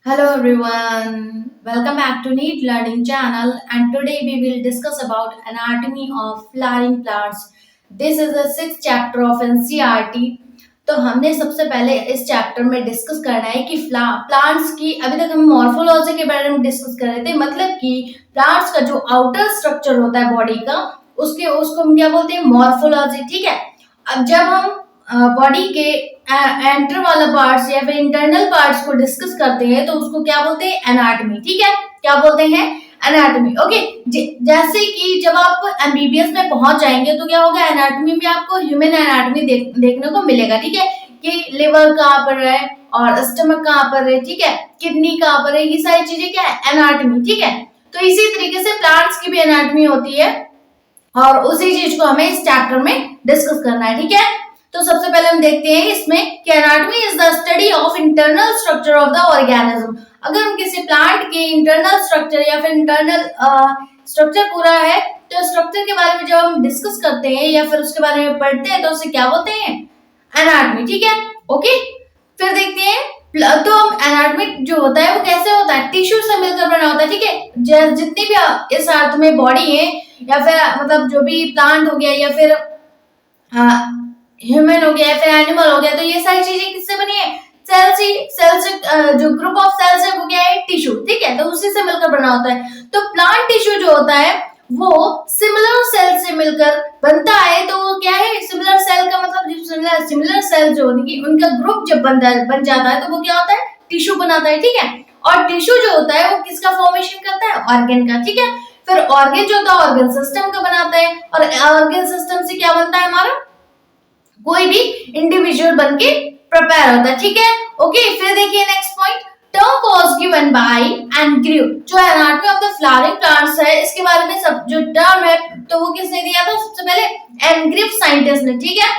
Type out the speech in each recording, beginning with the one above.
Hello everyone, welcome back to Neat Learning channel and today we will discuss about anatomy of flowering plants. This is the sixth chapter of NCERT. तो हमने सबसे पहले इस chapter में discuss करना है कि प्लांट्स की अभी तक हम मॉर्फोलॉजी के बारे में डिस्कस कर रहे थे, मतलब कि प्लांट्स का जो आउटर स्ट्रक्चर होता है बॉडी का उसको हम क्या बोलते हैं, मॉर्फोलॉजी। ठीक है। अब जब हम बॉडी के एंटर वाला पार्ट्स या फिर इंटरनल पार्ट्स को डिस्कस करते हैं तो उसको क्या बोलते हैं, एनाटॉमी। ठीक है, क्या बोलते हैं, एनाटॉमी। ओके, जैसे कि जब आप एमबीबीएस में पहुंच जाएंगे तो क्या होगा, एनाटॉमी में आपको ह्यूमन एनाटॉमी देखने को मिलेगा। ठीक है, कि लिवर कहाँ पर है और स्टमक कहाँ पर है, ठीक है, किडनी कहाँ पर है, ये सारी चीजें क्या है, एनाटॉमी। ठीक है, तो इसी तरीके से प्लांट्स की भी एनाटॉमी होती है और उसी चीज को हमें इस चैप्टर में डिस्कस करना है। ठीक है, तो सबसे पहले हम देखते हैं इसमें कि anatomy is the study of internal structure of the organism. अगर हम किसी प्लांट के इंटरनल स्ट्रक्चर या फिर इंटरनल स्ट्रक्चर पूरा है तो स्ट्रक्चर के बारे में जब हम डिस्कस करते हैं या फिर उसके बारे में पढ़ते हैं तो उसे क्या बोलते हैं, एनाटॉमी। ठीक है, ओके। फिर देखते हैं तो एनाटॉमी जो होता है वो कैसे होता है, टिश्यू से मिलकर बना होता है। ठीक है, जितनी भी इस अर्थ में बॉडी है या फिर मतलब जो भी प्लांट हो गया या फिर ह्यूमन हो गया या फिर एनिमल हो गया, तो ये सारी चीजें किससे बनी है, सेल से जो ग्रुप ऑफ सेल्स है वो क्या है, टिश्यू। ठीक है, तो उसी से मिलकर बना होता है। तो प्लांट टिश्यू जो होता है वो सिमिलर सेल से मिलकर बनता है। तो वो क्या है, सिमिलर सेल का मतलब जो सिमिलर सेल जो होगी उनका ग्रुप जब बन जाता है तो वो क्या होता है, टिश्यू बनाता है। ठीक है, और टिश्यू जो होता है वो किसका फॉर्मेशन करता है, ऑर्गन का। ठीक है, फिर ऑर्गन जो होता है ऑर्गन सिस्टम का बनाता है और ऑर्गन सिस्टम से क्या बनता है, हमारा कोई भी इंडिविजुअल बन के प्रिपेयर होता है। ठीक है, ओके। फिर देखिए next point, term was given by N Grew. जो anatomy of the flowering plants है इसके बारे में सब जो टर्म है तो वो किसने दिया था, सबसे पहले एनग्रीव साइंटिस्ट ने। ठीक है,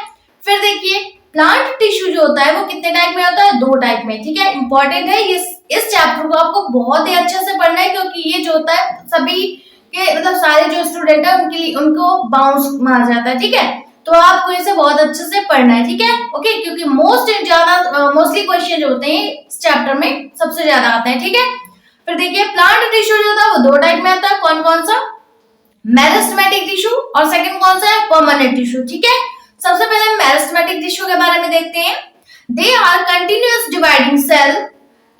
फिर देखिए प्लांट टिश्यू जो होता है वो कितने टाइप में होता है, दो टाइप में। ठीक है, इंपॉर्टेंट है इस चैप्टर को आपको बहुत ही अच्छे से पढ़ना है क्योंकि ये जो होता है सभी के मतलब सारे जो स्टूडेंट है उनके लिए उनको बाउंस मार जाता है। ठीक है, तो आपको इसे बहुत अच्छे से पढ़ना है। ठीक है, ओके, क्योंकि मोस्टली क्वेश्चन जो होते हैं इस चैप्टर में सबसे ज्यादा आते हैं। ठीक है, फिर देखिए प्लांट टिश्यू जो होता है वो दो टाइप में आता है, कौन कौन सा, मेरिस्टेमेटिक टिश्यू और सेकंड कौन सा है, परमानेंट टिश्यू। ठीक है, सबसे पहले हम मेरिस्टेमेटिक टिश्यू के बारे में देखते हैं। They are continuous dividing cell.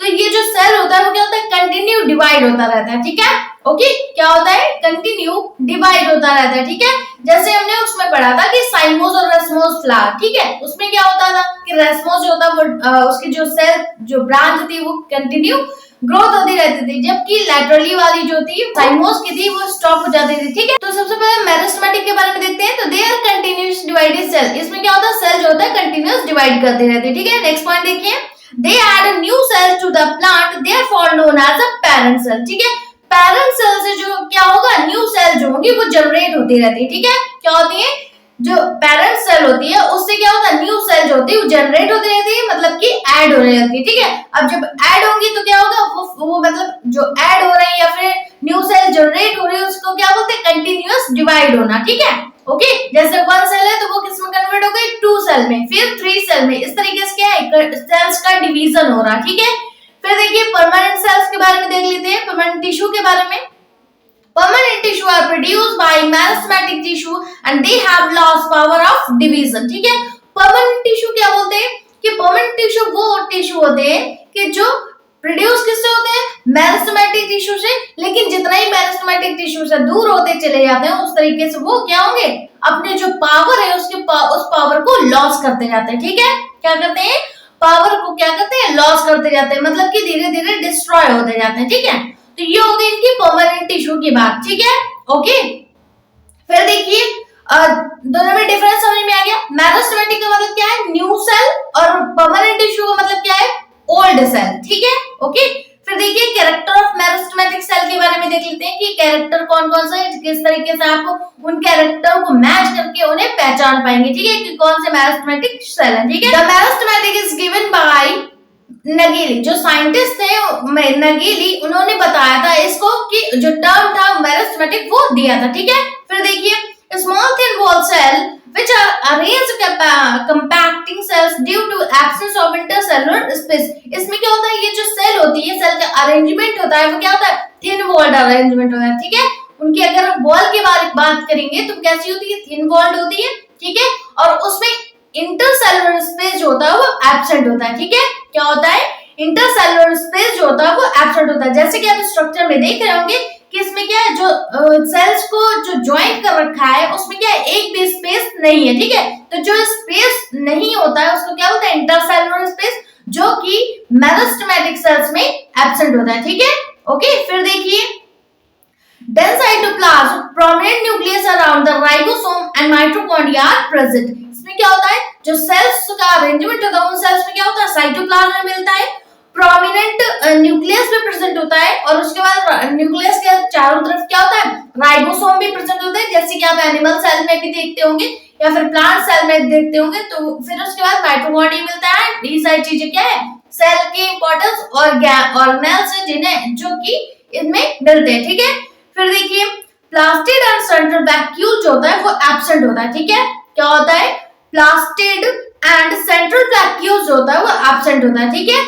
तो ये जो सेल होता है वो क्या होता है, कंटिन्यू डिवाइड होता रहता है। ठीक है, ओके, क्या होता है, कंटिन्यू डिवाइड होता रहता है। ठीक है, जैसे हमने उसमें पढ़ा था कि साइमोस और रेसमोस फ्लावर। ठीक है, उसमें क्या होता था कि रेसमोस जो होता वो उसकी जो सेल जो ब्रांच थी वो कंटिन्यू ग्रोथ होती रहती थी, जबकि लैटरली वाली जो थी साइमोस की थी वो स्टॉप हो जाती थी। ठीक है, तो सबसे पहले मेरिस्टेमेटिक के बारे में देखते हैं। तो they are continuous divided cell, इसमें क्या होता है, सेल जो होता है कंटिन्यूअस डिवाइड करते रहते हैं। ठीक है, नेक्स्ट पॉइंट देखिए, they add a new cell to the plant, therefore known as a parent cell। ठीक है, पेरेंट सेल से जो क्या होगा, न्यू सेल जो होगी वो जनरेट होती रहती है। ठीक है, क्या होती है, जो पेरेंट सेल होती है उससे क्या होता है, न्यू सेल जो होती है वो जनरेट होती रहती है, मतलब कि ऐड होने लगती है। ठीक है, अब जब ऐड होंगी तो क्या होगा, वो मतलब जो ऐड हो रही है या फिर न्यू सेल जनरेट हो रही है उसको क्या बोलते हैं, कंटिन्यूअस डिवाइड होना। ठीक है, ओके, जैसे वन सेल है तो वो किस में कन्वर्ट हो गई, टू सेल में, फिर थ्री सेल में, इस तरीके से क्या है, सेल्स का डिवीजन हो रहा। ठीक है, फिर देखिए परमानेंट सेल्स के बारे में देख लेते हैं, परमानेंट टिश्यू के बारे में। Permanent tissue are produced by meristematic tissue and they have lost power of division। ठीक है, परमानेंट टिश्यू क्या बोलते हैं कि परमानेंट टिश्यू वो टिश्यू होते हैं कि जो प्रोड्यूस किससे होते हैं, मेरिस्टेमेटिक टिश्यू से, लेकिन जितना ही मेरिस्टेमेटिक टिश्यू से दूर होते चले जाते हैं उस तरीके से वो क्या होंगे, अपने जो पावर है उस पावर को लॉस करते जाते हैं। ठीक है, क्या करते हैं, पावर को क्या करते हैं, लॉस करते जाते हैं, मतलब कि धीरे धीरे डिस्ट्रॉय होते जाते हैं। ठीक है, तो ये हो गई इनकी परमानेंट टिश्यू की बात। ठीक है, ओके। फिर देखिए दोनों में डिफरेंस समझ में आ गया। मेरिस्टेमेटिक का मतलब क्या है, न्यू सेल, और परमानेंट टिश्यू का मतलब क्या है, ओल्ड सेल। ठीक है, ओके। फिर देखिए कैरेक्टर ऑफ मेरिस्टेमेटिक सेल के बारे में देख लेते हैं कि कैरेक्टर कौन कौन सा है, किस तरीके से आप उन कैरेक्टर को मैच करके उन्हें पहचान पाएंगे। ठीक है, कि कौन से मेरिस्टेमेटिक सेल है। ठीक है, the meristematic is given by Nageli, जो साइंटिस्ट थे नगेली, उन्होंने बताया था इसको कि जो टर्म था मेरिस्टेमेटिक वो दिया था। ठीक है, फिर देखिए small thin wall cell which are arranged compacting cells due to absence of intercellular space। इसमें क्या होता है, ये जो सेल होती है सेल के अरेंजमेंट होता है वो क्या होता है, थिन वॉल्ड अरेंजमेंट होता है, ठीक है। उनकी अगर वॉल की बात करेंगे तो कैसी होती है, थिन वॉल्ड होती है, ठीक है। और उसमें इंटरसेलुलर स्पेस जो होता है वो एब्सेंट होता है, ठीक है। क्या होता है, इंटरसेलुलर स्पेस जो होता है वो एब्सेंट होता है। जैसे कि आप स्ट्रक्चर में देख रहे होंगे कि इसमें क्या है, जो सेल्स को जो ज्वाइंट कर रखा है उसमें क्या है, एक भी स्पेस नहीं है, ठीक है। तो जो स्पेस नहीं होता है उसको क्या बोलते हैं, इंटरसेलुलर स्पेस, जो कि मेरिस्टेमेटिक सेल्स में एब्सेंट होता है, ठीक है। ओके, फिर देखिए dense cytoplasm, prominent nucleus around the ribosome and mitochondria are present। इसमें क्या होता है, जो सेल्स का अरेंजमेंट होता है उन सेल्स में क्या होता है, साइटोप्लाज्म में मिलता है, प्रोमिनेंट न्यूक्लियस में प्रेजेंट होता है, और उसके बाद न्यूक्लियस के चारों तरफ क्या होता है, राइबोसोम भी प्रेजेंट होता है, जैसे कि आप एनिमल सेल में भी देखते होंगे या फिर प्लांट सेल में देखते होंगे। तो फिर उसके बाद माइटोकॉन्ड्रिया मिलता है। ये सारी चीजें क्या है, सेल के इंपॉर्टेंस और ऑर्गेनेल्स है जिन्हें, जो कि इनमें मिलते हैं, ठीक है। फिर देखिए प्लास्टिड एंड सेंट्रल वैक्यूल जो होता है वो एब्सेंट होता है, ठीक है। क्या होता है, प्लास्टिड एंड सेंट्रल वैक्यूल जो होता है वो एब्सेंट होता है, ठीक है,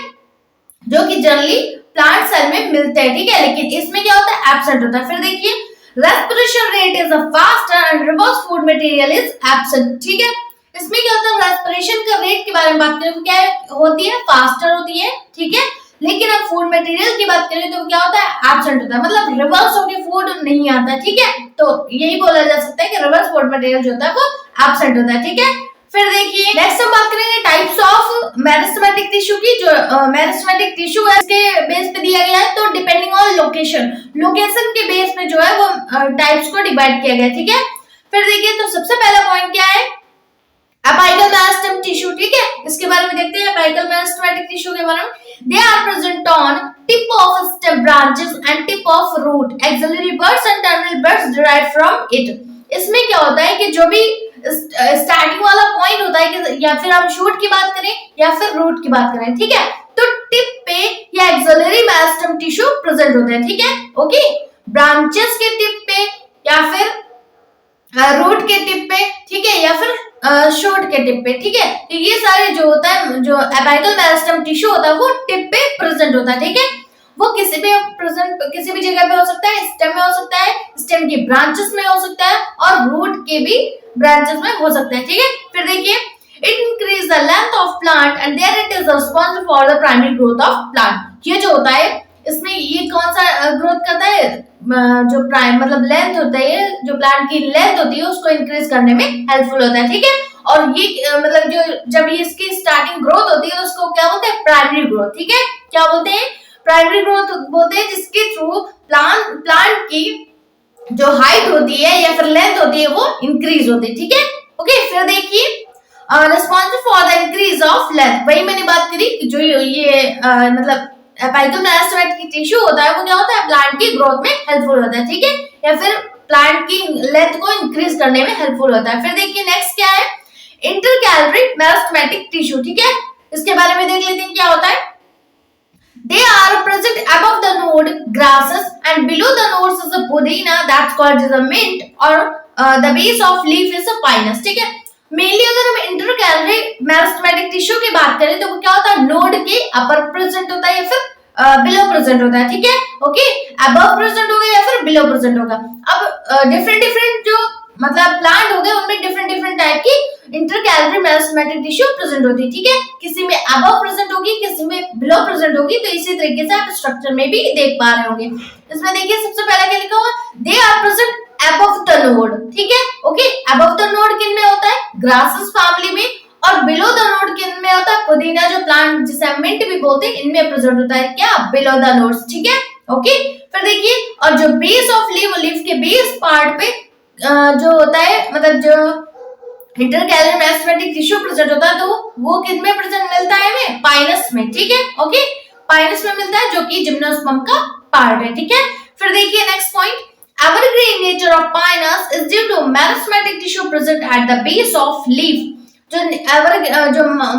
जो कि जनरली प्लांट सेल में मिलते हैं, ठीक है। लेकिन इसमें क्या होता है, एब्सेंट होता है। फिर देखिए respiration rate is a faster and reverse food material is absent, ठीक है। इसमें क्या होता है, रेस्पिरेशन का रेट के बारे में बात करें तो क्या होती है, फास्टर होती है, ठीक है। लेकिन अब फूड मटेरियल की बात करें तो क्या होता है, एब्सेंट होता है, मतलब रिवर्स होकर फूड नहीं आता है, ठीक है। तो यही बोला जा सकता है कि रिवर्स फूड मटेरियल जो होता है वो एब्सेंट होता है, ठीक है। फिर देखिए नेक्स्ट हम बात करेंगे टाइप्स ऑफ मेरिस्टेमेटिक टिश्यू की। जो मेरिस्टेमेटिक टिश्यू है इसके बेस पे दिया गया है, तो डिपेंडिंग ऑन लोकेशन के बेस पे जो है वो टाइप्स को डिवाइड किया गया है, ठीक है। फिर देखिए तो सबसे पहला पॉइंट क्या है, अपाइकल मेरिस्टेम टिश्यू, ठीक है। इसके बारे में देखते हैं अपाइकल मेरिस्टेमेटिक टिश्यू के बारे में। They are present on tip of stem branches and tip of root, axillary buds and terminal buds derived from it। इसमें क्या होता है कि जो भी स्टार्टिंग वाला पॉइंट होता है कि या फिर हम शूट की बात करें या फिर रूट की बात करें, ठीक है, तो टिप पे या एक्सिलरी मेरिस्टेम टिश्यू प्रेजेंट होते हैं, ठीक है। ओके, ब्रांचेस के टिप पे या फिर रूट के टिप पे, ठीक है, या फिर शूट के टिप पे, ठीक है। तो ये सारे जो होता है, जो अपाइकल मेरिस्टेम टिश्यू होता है वो टिप पे प्रेजेंट होता है, ठीक है। वो किसी भी जगह पे हो सकता है, स्टेम में हो सकता है, स्टेम की ब्रांचेस में हो सकता है, और रूट के भी ब्रांचेस में हो सकता है, ठीक है। फिर देखिए it increase the length of plant and there it is responsible for the primary growth of plant. ये जो होता है इसमें ये कौन सा ग्रोथ करता है, जो प्राइम मतलब लेंथ होता है, जो प्लांट की लेंथ होती है उसको इंक्रीज करने में हेल्पफुल होता है, ठीक है। और ये मतलब जो जब ये इसकी स्टार्टिंग ग्रोथ होती है तो उसको क्या बोलते हैं, प्राइमरी ग्रोथ, ठीक है। क्या बोलते हैं, प्राइमरी ग्रोथ बोलते हैं, जिसके थ्रू प्लांट की जो हाइट होती है या फिर लेंथ होती है वो इंक्रीज होती है, ठीक है। ओके, फिर देखिए responsible for the increase of length, वही मैंने बात करी जो ये मतलब अपाइकल मेरिस्टेमेटिक टिश्यू होता है वो क्या होता है, प्लांट की ग्रोथ में हेल्पफुल होता है, ठीक है, या फिर प्लांट की लेंथ को इंक्रीज करने में हेल्पफुल होता है। फिर देखिए नेक्स्ट क्या है, इंटरकैलरी मेरिस्टेमेटिक टिश्यू, ठीक है। इसके बारे में देख लेते हैं क्या होता है। They are present above the node grasses and below the nodes is a podina that's called as a mint, or the base of leaf is a pinus, ठीक है। मेनली अगर हम इंटरकैलरी मेरिस्टेमेटिक टिश्यू की बात करें तो वो क्या होता है, नोड के अपर प्रेजेंट होता है या फिर बिलो प्रेजेंट होता है, ठीक है। ओके, अबव प्रेजेंट होगा या फिर बिलो प्रेजेंट होगा। अब डिफरेंट जो मतलब प्लांट हो गए उनमें डिफरेंट टाइप की इंटरकैलरी मेरिस्टेमेटिक टिश्यू प्रेजेंट होती है, ठीक है। किसी में अबव प्रेजेंट होगी, किसी में बिलो प्रेजेंट होगी। तो इसी तरीके से आप स्ट्रक्चर में भी देख पा रहे होंगे। इसमें देखिए सबसे पहले क्या लिखा हुआ, they are present above the node, ठीक है। ओके, above the node किन में होता है, ग्रासेस फैमिली में, और below the node किन में होता है, पुदीना जो प्लांट जिसे हम मिंट भी बोलते हैं इनमें प्रेजेंट होता है, क्या, below the nodes, ठीक है। ओके, फिर देखिए और जो बेस ऑफ लीफ के बेस पार्ट पे जो होता है मतलब जो इंटरकैलरी मेरिस्टेमेटिक टिश्यू प्रेजेंट होता है, तो वो किन में प्रेजेंट मिलता है हमें, पाइनस में, ठीक है। ओके, पाइनस में मिलता है जो कि जिम्नोस्पर्म का पार्ट है, ठीक है। फिर देखिए next point, evergreen nature of pinus is due to meristematic tissue present at the base of leaf। जो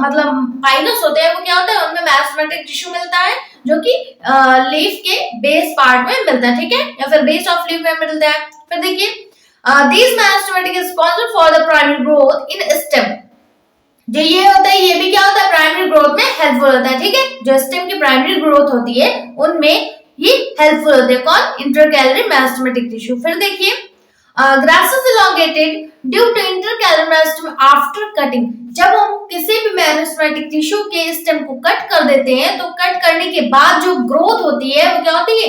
मतलब पाइनस होते हैं वो क्या होता है, उनमें मेरिस्टेमेटिक टिश्यू मिलता है जो कि लीफ के बेस पार्ट में मिलता है, ठीक है, या फिर बेस ऑफ लीफ में मिलता है। फिर देखिए these meristematic is responsible for the primary growth in stem। जो ये होता है, ये भी क्या होता है, प्राइमरी ग्रोथ में हेल्पफुल होता है, ठीक है। जो स्टेम की प्राइमरी ग्रोथ होती है उनमें ये हेल्पफुल होते हैं। कौन? Intercalary meristematic tissue. फिर देखिए grasses elongated due to intercalary meristem after cutting. जब हम किसी भी मेरिस्टेमेटिक टिश्यू के स्टेम को कट कर देते हैं तो कट करने के बाद जो ग्रोथ होती है वो क्या होती है,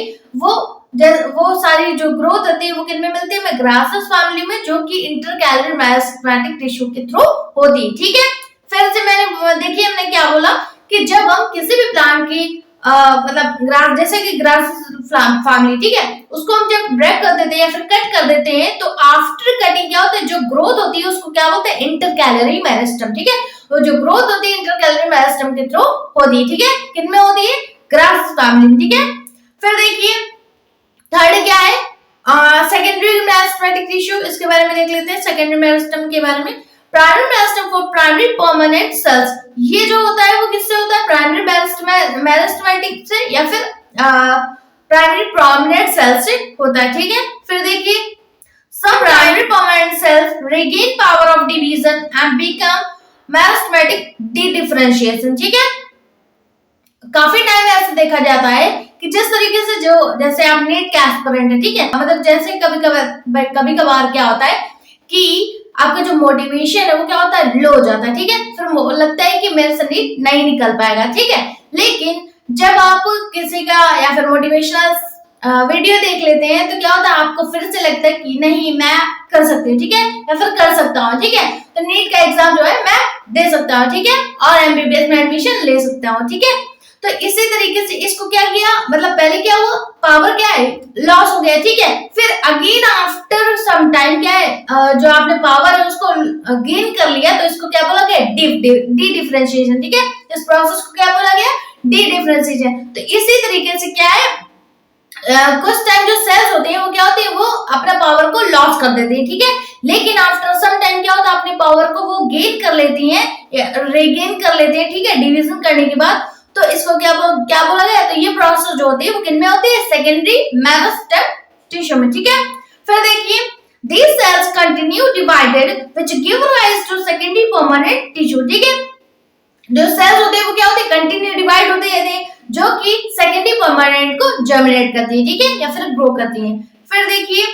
वो सारी जो ग्रोथ होती है वो किन में मिलती है, ग्रासेस फैमिली में, जो कि इंटरकैलरी मेरिस्टेमेटिक टिश्यू के थ्रू होती है, ठीक है। फिर से मैंने देखिए हमने क्या बोला कि जब हम किसी भी प्लांट की मतलब ग्रास, जैसे कि ग्रास फैमिली, ठीक है, उसको हम जब ब्रेक कर देते हैं या फिर कट कर देते हैं तो आफ्टर कटिंग क्या होता है, जो ग्रोथ होती है उसको क्या बोलते हैं, इंटरकैलरी मेरिस्टेम, ठीक है। वो जो ग्रोथ होती है इंटरकैलरी मेरिस्टेम के थ्रू होती है, ठीक है। किन में होती है? ग्रास फैमिली, ठीक है। फिर देखिए थर्ड क्या है, सेकेंडरी मेरिस्टेमेटिक टिश्यू, इसके बारे में देख लेते हैं। सेकेंडरी मेरिस्टेम के बारे में, primary meristem for primary permanent cells, ये जो होता है वो किससे होता है, प्राइमरी मेरिस्टेमेटिक से या फिर प्राइमरी परमानेंट सेल से होता है, ठीक है। फिर देखिए some primary permanent cells regain power of division and become meristematic dedifferentiation, ठीक है। काफी टाइम ऐसे देखा जाता है कि जिस तरीके से जो, जैसे आप नीट के एस्पिरेंट है, ठीक है, मतलब जैसे कभी कभार क्या होता है कि आपका जो मोटिवेशन है वो क्या होता है, लो हो जाता है, ठीक है। फिर लगता है कि मेरे से नीट नहीं निकल पाएगा, ठीक है। लेकिन जब आप किसी का या फिर मोटिवेशनल वीडियो देख लेते हैं तो क्या होता है, आपको फिर से लगता है कि नहीं मैं कर सकती हूँ, ठीक है, या फिर कर सकता हूँ, ठीक है। तो नीट का एग्जाम जो है मैं दे सकता हूँ, ठीक है, और एमबीबीएस में एडमिशन ले सकता हूँ, ठीक है। तो इसी तरीके से इसको क्या किया, मतलब पहले क्या हुआ, पावर क्या है, लॉस हो गया, ठीक है। फिर अगेन आफ्टर सम टाइम क्या है, जो आपने पावर है उसको गेन कर लिया, तो इसको क्या बोला गया, डी डिफरेंशिएशन, ठीक है। इस प्रोसेस को क्या बोला गया, डी डिफरेंशिएशन। तो इसी तरीके से क्या है, कुछ टाइम जो सेल्स होते हैं वो क्या होते हैं, वो अपना पावर को लॉस कर देते हैं, ठीक है। लेकिन आफ्टर सम टाइम क्या होता है, अपने पावर को वो गेन कर लेती हैं, रीगेन कर लेते हैं, ठीक है, डिवीजन करने के बाद। तो इसको क्या बोला गया, तो ये प्रोसेस जो होती है वो किन में होती है, सेकेंडरी मेरिस्टेम टिश्यू में, ठीक है। फिर देखिए these cells continue divided which give rise to secondary permanent tissue, ठीक है। जो सेल्स होते हैं वो क्या होते हैं, कंटिन्यू डिवाइड होते हैं, जो कि सेकेंडरी परमानेंट को जर्मिनेट करती है, ठीक है, या फिर ग्रो करती है। फिर देखिए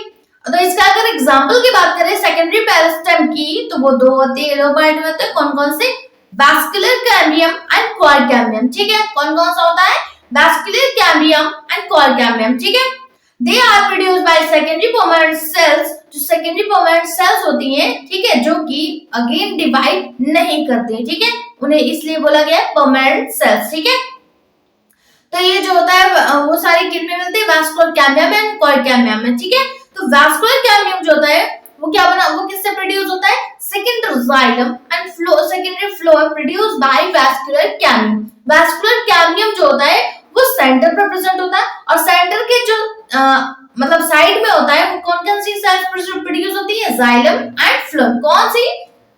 तो इसका अगर एग्जांपल की बात करें सेकेंडरी मेरिस्टेम की, तो वो दो होते हैं, दो पार्ट में होते हैं। कौन कौन से, vascular cambium and cork cambium, ठीक है। कौन कौन सा होता है, vascular cambium and cork cambium, ठीक है। They are produced by secondary permanent cells, जो सेकेंडरी परमानेंट सेल्स होती हैं, ठीक है, जो कि अगेन डिवाइड नहीं करती, ठीक है, उन्हें इसलिए बोला गया परमानेंट सेल्स, ठीक है। तो ये जो होता है वो सारी किन में मिलती है, vascular cambium and cork cambium में, ठीक है। तो वैस्कुलर कैम्बियम जो होता है वो क्या बना, वो किससे प्रोड्यूस होता है, secondary xylem and secondary phloem produced by vascular cambium. Vascular cambium जो होता है वो सेंटर पर प्रेजेंट होता है, और सेंटर के जो मतलब साइड में होता है वो कौन सी सेल्स प्रोड्यूस होती है, जाइलम एंड फ्लोएम। कौन सी,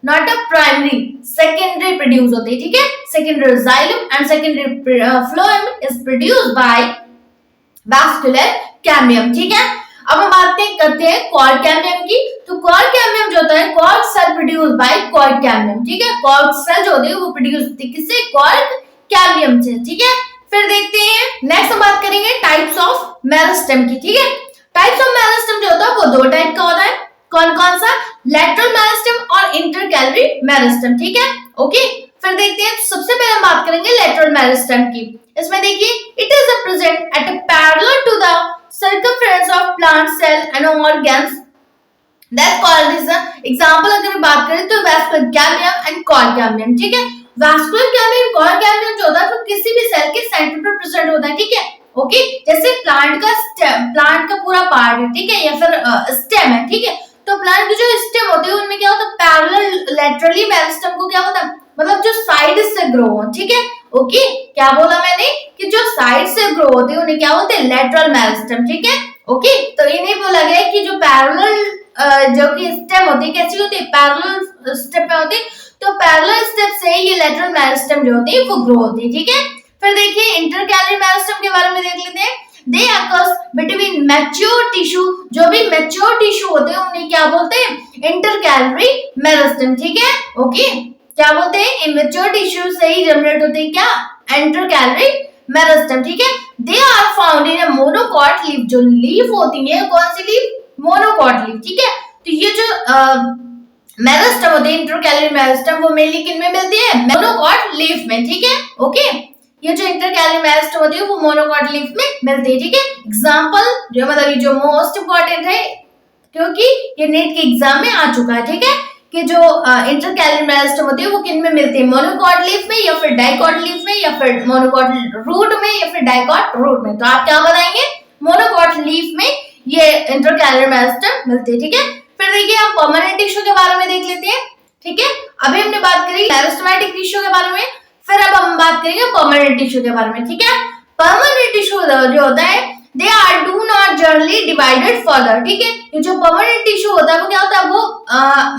not a primary, secondary produce होती है, ठीक है। Secondary xylem and secondary phloem is produced by vascular cambium, ठीक है। अब हम बात करते हैं कॉर कैम्बियम की। तो कॉर कैम्बियम जो होता है, cork cell produce by cork cambium, ठीक है। कॉर्क सेल जो होती है वो प्रोड्यूस होती है किससे, कॉर्क कैम्बियम से, ठीक है। फिर देखते हैं नेक्स्ट हम बात करेंगे टाइप्स ऑफ मेरिस्टेम की, ठीक है। टाइप्स ऑफ मेरिस्टेम जो होता है वो दो टाइप का होता है। कौन कौन सा, लेटरल मेरिस्टेम और इंटरकैलरी मेरिस्टेम, ठीक है, ओके। फिर देखते हैं सबसे पहले हम बात करेंगे लेटरल मेरिस्टेम की। इसमें देखिए it is present at a parallel to the circumference of plant cell and organs that called this example अगर बात करें तो vascular cambium and core cambium, ठीक है। vascular cambium core cambium जो होता है वो किसी भी सेल के सेंटर पर प्रेजेंट होता है, ठीक है, ओके। जैसे प्लांट का पूरा पार्ट है, ठीक है, या फिर स्टेम है, ठीक है। तो प्लांट के जो स्टेम होते हैं उनमें क्या होता है, पैरेलल लेटरली मेरिस्टेम को क्या होता है, मतलब जो साइड से ग्रो हो, ठीक है, ओके। क्या बोला मैंने कि जो साइड से ग्रो होते हैं उन्हें क्या बोलते हैं, लेटरल मेरिस्टेम, ठीक है, ओके। तो इन्हें बोला गया कि जो पैरेलल जो कि स्टेम होती है कैसी होती है, पैरेलल स्टेप में होती है। तो पैरेलल स्टेप से ये लेटरल मेरिस्टेम जो होती है वो ग्रो होती है, ठीक है। फिर देखिए इंटरकैलरी मेरिस्टेम के बारे में देख लेते हैं। दे अकर्स बिटवीन मैच्योर टिश्यू, जो भी मैच्योर टिश्यू होते हैं उन्हें क्या बोलते हैं, इंटरकैलरी मेरिस्टेम, ठीक है, ओके। क्या बोलते हैं, इमेच्योर टिश्यू से ही जनरेट होते हैं क्या, एंडोकैलोरी मेरिस्टेम, ठीक है। They are found in a monocot leaf, जो लीफ होती है कौन सी लीफ, मोनोकॉट लीफ, ठीक है। तो ये जो मेरिस्टेम होते हैं, इंटरकैलोरी मेरिस्टेम, वो मेनली किन में मिलती है, मोनोकॉट लीफ में, ठीक है। ओके, ये जो इंटरकैलोरी मेरिस्टेम होती है वो मोनोकॉट लीफ में मिलती है, ठीक है। एग्जांपल जो मतलब ये जो मोस्ट इंपॉर्टेंट है, क्योंकि ये नेट के एग्जाम में आ चुका है, ठीक है, कि जो इंटरकैलोरी मेरिस्टेम होती है वो किन में मिलती है, मोनोकॉट लीफ में या फिर डाइकॉट लीफ में या फिर मोनोकॉट रूट में या फिर डाइकॉट रूट में। तो आप क्या बताएंगे, मोनोकॉट लीफ में ये इंटरकैलोरी मेरिस्टेम मिलती है, ठीक है। फिर देखिए हम परमानेंट टिश्यू के बारे में देख लेते हैं, ठीक है। अभी हमने बात करी मेरिस्टेमेटिक टिश्यू के बारे में, फिर अब हम बात करेंगे परमानेंट टिश्यू के बारे में, ठीक है। परमानेंट टिश्यू जो होता है, they are do not generally divided further, ठीक है। ये जो परमानेंट टिश्यू होता है वो क्या होता है, वो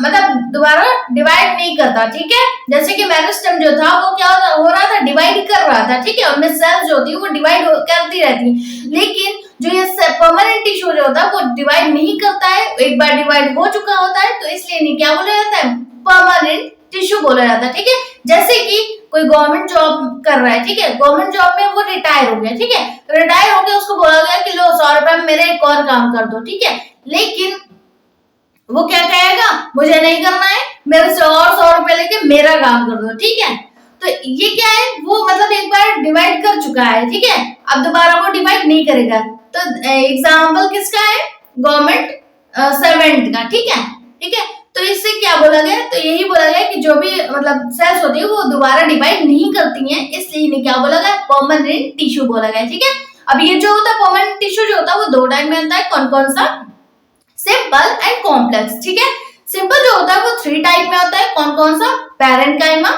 मतलब दोबारा डिवाइड नहीं करता, ठीक है। जैसे कि मेरिस्टेम जो था वो क्या हो रहा था, डिवाइड कर रहा था, ठीक है, उनमें सेल्स जो होती है वो डिवाइड करती रहती है। लेकिन जो ये परमानेंट टिश्यू जो होता है वो डिवाइड नहीं करता है, एक बार डिवाइड हो चुका होता है, तो इसलिए नहीं क्या बोला जाता है, परमानेंट टिश्यू बोला जाता है, ठीक है। जैसे कि कोई गवर्नमेंट जॉब कर रहा है, ठीक है, गवर्नमेंट जॉब में वो रिटायर हो गया, ठीक है, रिटायर हो गया, उसको बोला गया कि लो 100 रुपए में मेरे एक और काम कर दो, ठीक है। लेकिन वो क्या कहेगा, मुझे नहीं करना है, मेरे से और 100 रुपए लेके मेरा काम कर दो, ठीक है। तो ये क्या है, वो मतलब एक बार डिवाइड कर चुका है, ठीक है, अब दोबारा वो डिवाइड नहीं करेगा। तो एग्जाम्पल किसका है, गवर्नमेंट सर्वेंट का, ठीक है, ठीक है। तो इससे क्या बोला गया, तो यही बोला गया कि जो भी मतलब सेल्स होती है वो दोबारा डिवाइड नहीं करती हैं, इसलिए इन्हें क्या बोला गया, परमानेंट टिश्यू बोला गया, ठीक है। अब ये जो होता है परमानेंट टिश्यू जो होता है वो दो टाइप में आता है, कौन कौन सा, सिंपल एंड कॉम्प्लेक्स, ठीक है। सिंपल जो होता है वो 3 टाइप में होता है, कौन कौन सा, पैरेन्काइमा,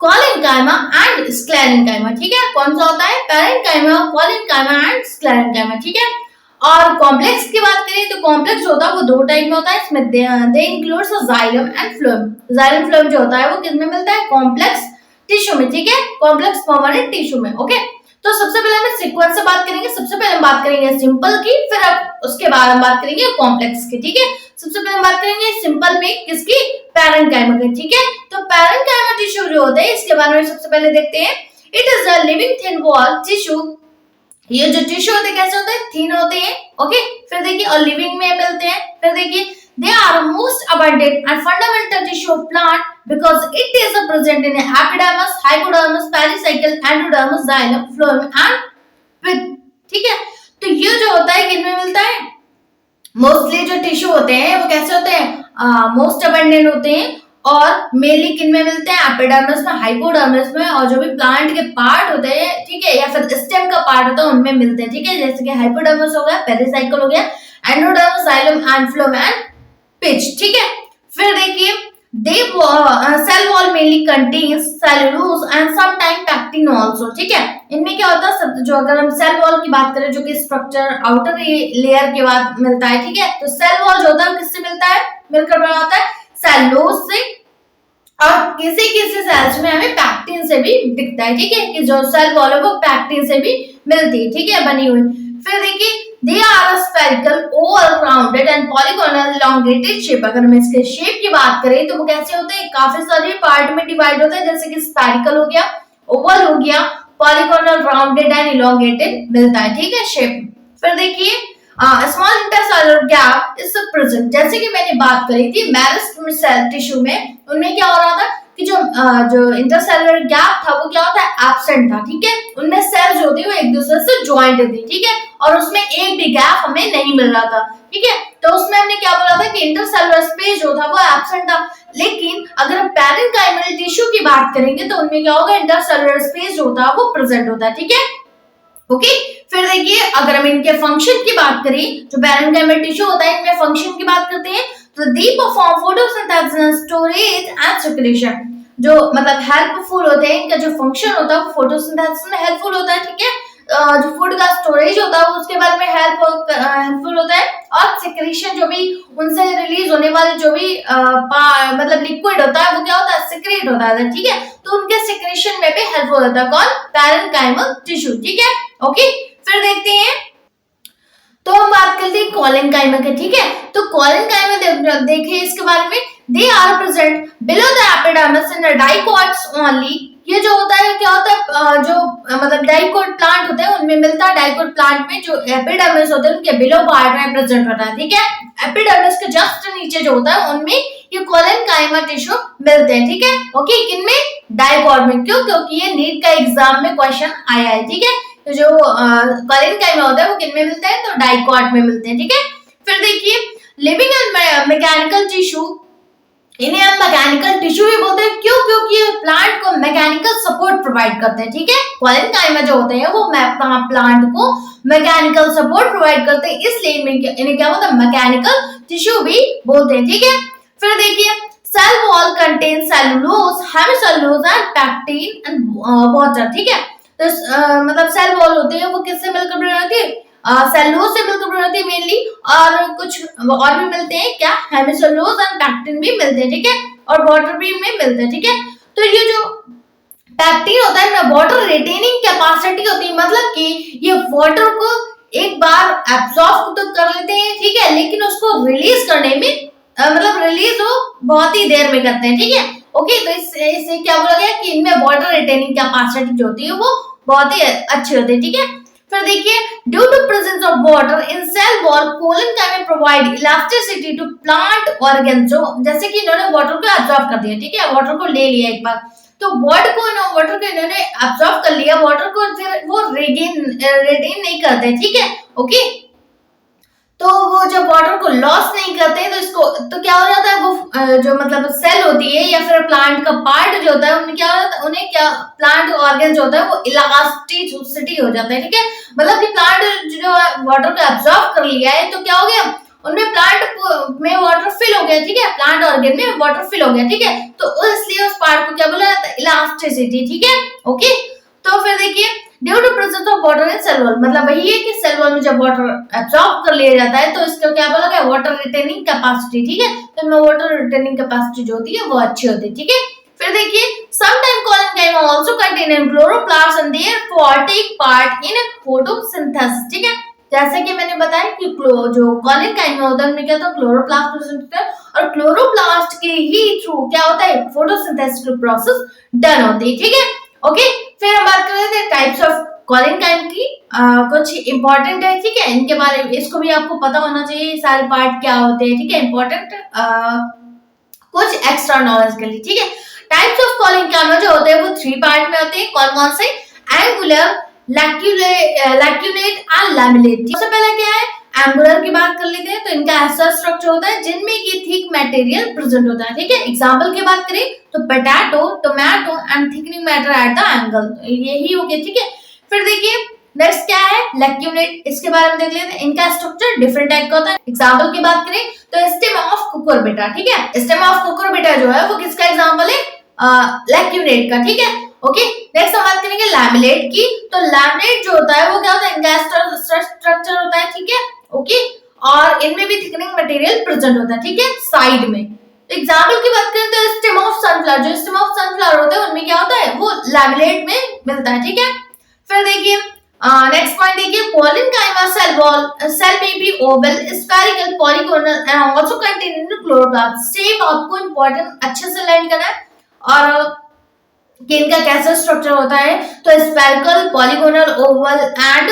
कॉलिन्काइमा एंड स्क्लेरेन्काइमा, ठीक है। कौन सा होता है, पैरेन्काइमा, कॉलिन्काइमा एंड स्क्लेरेन्काइमा, ठीक है। और कॉम्प्लेक्स की बात करें तो कॉम्प्लेक्स होता है वो 2 टाइप में होता है, इसमें they includes xylem and phloem. Xylem phloem जो होता है वो किसमें मिलता है, कॉम्प्लेक्स टिश्यू में, ठीक है, कॉम्प्लेक्स परमानेंट टिश्यू में। ओके, तो सबसे पहले हम सीक्वेंस से बात करेंगे, सबसे पहले हम बात करेंगे सिंपल की, फिर अब उसके बाद हम बात करेंगे कॉम्प्लेक्स की, ठीक है। सबसे पहले हम बात करेंगे सिंपल में किसकी, पैरेन्काइमा की, ठीक है। तो पैरेन्काइमा टिश्यू जो होता है इसके बारे में सबसे पहले देखते हैं। It is a living thin wall tissue, ये जो टिश्यू होते हैं कैसे होते हैं, थिन होते हैं, ओके। फिर देखिए और लिविंग में मिलते हैं, फिर देखिए they are most abundant and fundamental tissue of plant because it is present in epidermis, hypodermis, pericycle, endodermis, xylem, phloem and pith, ठीक है। तो ये जो होता है किनमें मिलता है, मोस्टली जो टिश्यू होते हैं वो कैसे होते हैं, मोस्ट अबंडेंट होते हैं, और मेनली किन में मिलते हैं, एपिडर्मिस में, हाइपोडर्मिस में, और जो भी प्लांट के पार्ट होते हैं, ठीक है, या फिर स्टेम का पार्ट होता है उनमें मिलते हैं, ठीक है। जैसे कि हाइपोडर्मिस हो गया, पेरिसाइकल हो गया, endodermis, xylem and phloem and pith, ठीक है। फिर देखिए cell wall mainly contains cellulose and sometime pectin also, ठीक है। इनमें क्या होता है, जो अगर हम सेल वॉल की बात करें जो कि स्ट्रक्चर आउटर लेयर के बाद मिलता है, ठीक है। तो सेल वॉल जो होता है किससे मिलता है, मिलकर बना होता है सेलुलोज से, और किसी किसी सेल्स में हमें पैक्टिन से भी दिखता है, ठीक है, कि जो सेल वॉल है वो पैक्टिन से भी मिलती है, ठीक है, बनी हुई। फिर देखिए they are a spherical, all rounded and polygonal elongated shape। अगर हम इसके शेप की बात करें तो वो कैसे होते हैं, काफी सारे पार्ट में डिवाइड होते हैं, जैसे कि स्फेरिकल हो गया, ओवल हो गया, पॉलीगोनल, राउंडेड एंड इलोंगेटेड मिलता है, ठीक है, शेप। फिर देखिए small intercellular gap is present, जैसे कि मैंने बात करी थी मेरिस्टेम सेल टिश्यू में, उनमें क्या हो रहा था कि जो इंटरसेलुलर गैप था वो क्या होता है, एब्सेंट था, ठीक है। उनमें सेल्स होती है वो एक दूसरे से ज्वाइंट थी, ठीक है, और उसमें एक भी गैप हमें नहीं मिल रहा था, ठीक है। तो उसमें हमने क्या बोला था कि इंटरसेलुलर स्पेस जो था वो एब्सेंट था। लेकिन अगर हम पैरेन्काइमल टिश्यू की बात करेंगे तो उनमें क्या होगा, इंटरसेलुलर स्पेस जो होता है वो प्रेजेंट होता है, ठीक है, ओके। फिर देखिए अगर हम इनके फंक्शन की बात करें, जो पैरेन्काइमल टिश्यू होता है इनमें फंक्शन की बात करते हैं, तो they perform photosynthesis, storage and circulation, जो मतलब हेल्पफुल होते हैं, इनका जो फंक्शन होता है वो फोटोसिंथेसिस में हेल्पफुल होता है, ठीक है। जो फूड का स्टोरेज होता है उसके बारे में हेल्पफुल होता है, और सिक्रीशन जो भी उनसे रिलीज होने वाले जो भी मतलब लिक्विड होता है वो क्या होता है, सिक्रेट होता है, ठीक है। तो उनके सिक्रीशन में भी हेल्पफुल होता है कौन, पैरेन्काइमल टिश्यू, ठीक है, ओके। फिर देखते हैं, तो हम बात करते हैं कॉलिन्काइमा के, ठीक है। तो कॉलिन्काइमा देखें इसके बारे में, they are present below the epidermis in dicots only. ये जो होता है क्या होता है, जो मतलब डाइकोट प्लांट होते हैं उनमें मिलता है, डाइकोट प्लांट में जो एपिडर्मिस होते हैं उनके बिलो पार्ट में प्रेजेंट होता है, ठीक है। एपिडर्मिस के जस्ट नीचे जो होता है उनमें ये कोलेनकाइमा टिश्यू मिलते हैं, ठीक है। ओके, किनमें? डाइकोट में। क्यों? क्योंकि ये नीट का एग्जाम में क्वेश्चन आया है, ठीक है। तो जो कोलेनकाइमा होता है वो किनमें मिलता है? तो डाइकोट में मिलते हैं, ठीक है। फिर देखिए लिविंग एंड मैकेनिकल टिश्यू, इन्हें हम मैकेनिकल टिश्यू भी बोलते हैं। क्यों? क्योंकि ये प्लांट को मैकेनिकल सपोर्ट प्रोवाइड करते हैं, ठीक है। कोलेनकाइमा जो होते हैं वो प्लांट को मैकेनिकल सपोर्ट प्रोवाइड करते हैं, इसलिए इन्हें क्या बोलते हैं? मैकेनिकल टिश्यू भी बोलते हैं, ठीक है। फिर देखिए cell wall contain cellulose, hemicellulose and pectin and water, ठीक है। तो मतलब सेल वॉल होते हैं वो किससे मिलकर बनी होती है? सेलुलोज से मिलकर बनी होती है मेनली, और कुछ और भी मिलते हैं, क्या? हेमिसेलुलोज एंड पैक्टिन भी मिलते हैं, ठीक है। और वाटर भी में मिलते हैं, ठीक है। तो ये जो पैक्टिन होता है ना, वाटर रिटेनिंग कैपेसिटी होती है, मतलब कि ये वाटर को एक बार एब्सॉर्ब तो कर लेते हैं, ठीक है, लेकिन उसको रिलीज करने में मतलब रिलीज वो बहुत ही देर में करते हैं, ठीक है। ओके, तो इससे क्या बोला गया कि इनमें वाटर रिटेनिंग कैपेसिटी जो होती है वो बहुत ही अच्छी होती है, ठीक है। फिर देखिए due to presence of water in cell wall, collenchyma provide elasticity to plant organ. जो जैसे कि इन्होंने वाटर को एब्सॉर्ब कर दिया, ठीक है, वाटर को ले लिया एक बार, तो वाटर को इन्होंने एब्सॉर्ब कर लिया, वाटर को फिर वो रिटेन नहीं करते, ठीक है। ओके, तो वो जब वाटर को लॉस नहीं करते तो इसको तो क्या हो जाता है, वो जो मतलब सेल होती है या फिर प्लांट का पार्ट जो होता है उनमें क्या हो जाता है, उन्हें क्या प्लांट ऑर्गन जो होता है वो इलास्टिसिटी हो जाता है, ठीक है। मतलब कि प्लांट जो वाटर को एब्सॉर्ब कर लिया है तो क्या हो गया, उनमें प्लांट में वाटर फिल हो गया, ठीक है, प्लांट ऑर्गन में वाटर फिल हो गया, ठीक है। तो इसलिए उस पार्ट को क्या बोला जाता है? इलास्टिसिटी, ठीक है। ओके, तो फिर देखिए due to presence of water in cell wall, मतलब वही है कि सेल वॉल में जब वाटर एब्सॉर्ब कर लिया जाता है तो इसका क्या बोला गया? वाटर रिटेनिंग कैपेसिटी, ठीक है। तो इनमें वाटर रिटेनिंग कैपेसिटी जो होती है वो अच्छी होती है, ठीक है। फिर देखिए sometime collenchyma also contain chloroplast and therefore take part in photosynthesis, ठीक है। जैसे कि मैंने बताया कि जो कोलेनकाइमा होता है उनमें क्या होता है? क्लोरोप्लास्ट प्रेजेंट होता है, और क्लोरोप्लास्ट के ही थ्रू क्या होता है? फोटोसिंथेसिस की प्रोसेस डन होती है, ठीक है। ओके, फिर हम बात कर रहे थे टाइप्स ऑफ कोलेनकाइमा की, कुछ इंपॉर्टेंट है, ठीक है, इनके बारे में इसको भी आपको पता होना चाहिए सारे पार्ट क्या होते हैं, ठीक है, इंपॉर्टेंट कुछ एक्स्ट्रा नॉलेज के लिए, ठीक है। टाइप्स ऑफ कोलेनकाइमा जो होते हैं वो 3 पार्ट में होते हैं, कौन कौन से? Angular, lacunate and lamellate. सबसे पहले क्या है? एंगुलर की बात कर लेते हैं, तो इनका ऐसा स्ट्रक्चर होता है जिनमें की थिक मटेरियल प्रेजेंट होता है, ठीक है। एग्जांपल की बात करें तो potato, tomato and thickening matter at the angle, यही हो गया, ठीक है। फिर देखिए नेक्स्ट क्या है? लैक्यूलेट, इसके बारे में देख लेते हैं। इनका स्ट्रक्चर डिफरेंट टाइप का होता है। एग्जांपल की बात करें तो स्टेम ऑफ कुकुरबिटा, ठीक है, स्टेम ऑफ कुकुरबिटा जो है वो किसका एग्जांपल है? लैक्यूलेट का, ठीक है। ओके, नेक्स्ट हम बात करेंगे लैमेलेट की। तो लैमेलेट जो होता है वो क्या होता है? इनका स्ट्रक्चर होता है, ठीक है। ओके, और इनमें भी थिकनिंग मटेरियल प्रेजेंट होता है, ठीक है, साइड में। एग्जाम्पल की बात करें तो स्टेम ऑफ सनफ्लावर, जो स्टेम ऑफ सनफ्लावर होता है उनमें क्या होता है? वो लैमेलेट में मिलता है, ठीक है। फिर देखिए नेक्स्ट पॉइंट देखिए कोलेनकाइमा सेल वॉल, सेल में भी Oval, spherical, polygonal and also contain in chloroplast. Same आपको इंपॉर्टेंट अच्छे से लर्न करना है, और कि इनका कैसा स्ट्रक्चर होता है। तो स्फेरिकल, पॉलीगोनल, ओवल एंड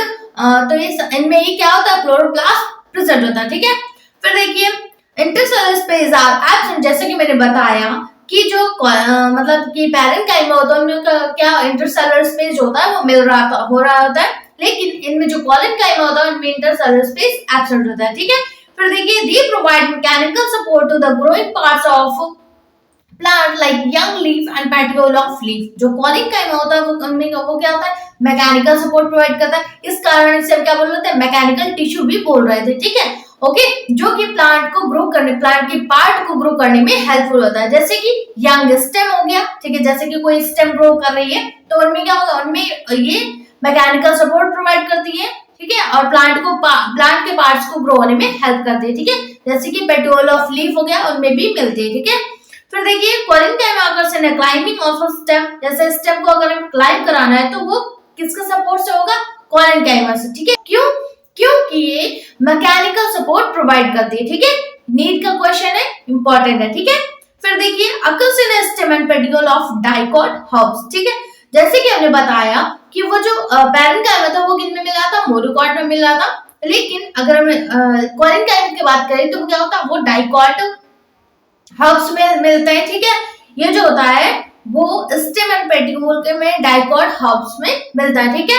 तो ये इनमें ही क्या होता है? क्लोरोप्लास्ट प्रेजेंट होता है, ठीक है। फिर देखिए इंटरसेलुलर स्पेस आर एब्सेंट, जैसे कि मैंने बताया कि जो मतलब कि पैरेन्काइमा होता है उनमें क्या इंटरसेलुलर स्पेस जो होता है वो हो रहा होता है, लेकिन इनमें जो कोलेनकाइमा होता है उनमें इंटरसेलुलर स्पेस एब्सेंट होता है, ठीक है। फिर देखिए they provide mechanical support to the growing parts of plant like young leaf and petiole of leaf. जो कोलेनकाइमा होता है वो क्या होता है? मैकेनिकल सपोर्ट प्रोवाइड करता है, इस कारण इसे क्या बोल रहे थे? मैकेनिकल टिश्यू भी बोल रहे थे, ठीक है। ओके, जो कि प्लांट को ग्रो करने, प्लांट की पार्ट को ग्रो करने में हेल्पफुल होता है, जैसे कि यंग स्टेम हो गया, ठीक है, जैसे कि कोई स्टेम ग्रो कर रही है तो उनमें क्या होगा? उनमें ये मैकेनिकल सपोर्ट प्रोवाइड करती है, ठीक है, और प्लांट के पार्ट्स को ग्रो होने में हेल्प करती है, ठीक है, जैसे कि पेटियोल ऑफ लीफ हो गया उनमें भी मिलती है, ठीक है। फिर देखिए कोलेनकाइमा अगर से क्लाइंबिंग ऑफ अ स्टेम, जैसे स्टेम को अगर क्लाइंब कराना है तो वो किसके सपोर्ट से होगा? कोलेनकाइमा से, ठीक है। क्यों? क्योंकि ये मैकेनिकल सपोर्ट प्रोवाइड करती है, ठीक है। नीट का क्वेश्चन है, इंपॉर्टेंट है, ठीक है। फिर देखिए occurs in stem and पेटिकल of dicot herbs, ठीक है। जैसे कि हमने बताया कि वो जो पैरेन्काइमा था वो किन में मिला था, मोनोकॉट में मिला था, लेकिन अगर हमें क्वारेंकाइमा की बात करें तो क्या होता है, वो डाइकॉट हर्ब्स में मिलते हैं, ठीक है। ये जो होता है वो स्टेम एंड पेटिकल के में डाइकॉट हर्ब्स में मिलता है, ठीक है।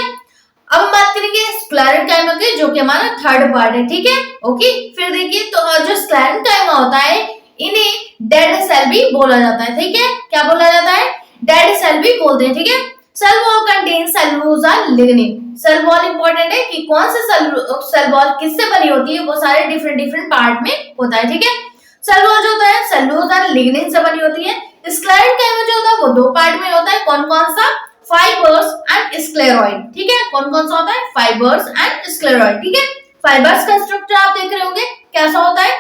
अब हम बात करेंगे स्क्लेरेंकाइमा की, जो कि हमारा थर्ड पार्ट है, ठीक है। ओके, फिर देखिए तो जो स्क्लेरेंकाइमा होता है इन्हें डेड सेल भी बोला जाता है, ठीक है। क्या बोला जाता है, डेड सेल भी बोलते हैं, ठीक है। सेल वॉल कंटेन सेलुलोज और लिग्निन। सेल वॉल इंपॉर्टेंट है कि कौन से सेल वॉल किससे बनी होती है, वो सारे डिफरेंट डिफरेंट पार्ट में होता है, ठीक है। सेल वॉल जो होता है सेलुलोज और लिग्निन से बनी होती है। स्क्लेरेंकाइमा जो होता है वो दो पार्ट में होता है, कौन कौन सा, फाइबर्स एंड स्क्लेरॉइड, ठीक है। कौन कौन सा होता है, फाइबर्स एंड स्क्लेरॉइड, ठीक है। फाइबर्स का स्ट्रक्चर आप देख रहे होंगे कैसा होता है,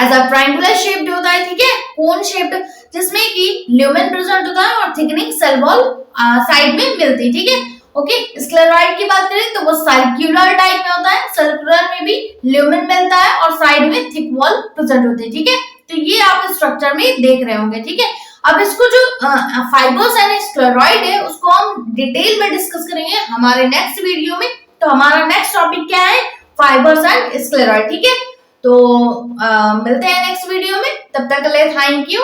एज अ ट्रायंगुलर शेप्ड होता है, ठीक है, कोन शेप्ड, जिसमें कि ल्यूमेन प्रेजेंट होता है और थिकनिंग सेल वॉल साइड में मिलती है, ठीक है। ओके, स्क्लेरॉइड की बात करें तो वो सर्कुलर टाइप में होता है, सर्कुलर में भी ल्यूमेन मिलता है और साइड में थिक वॉल प्रेजेंट होती है, ठीक है। तो ये आप स्ट्रक्चर में देख रहे होंगे, ठीक है। अब इसको जो फाइबर्स एंड स्क्लेरॉइड है उसको हम डिटेल में डिस्कस करेंगे हमारे नेक्स्ट वीडियो में। तो हमारा नेक्स्ट टॉपिक क्या है, फाइबर्स एंड स्क्लेरॉइड, ठीक है। तो मिलते हैं नेक्स्ट वीडियो में, तब तक के लिए थैंक यू।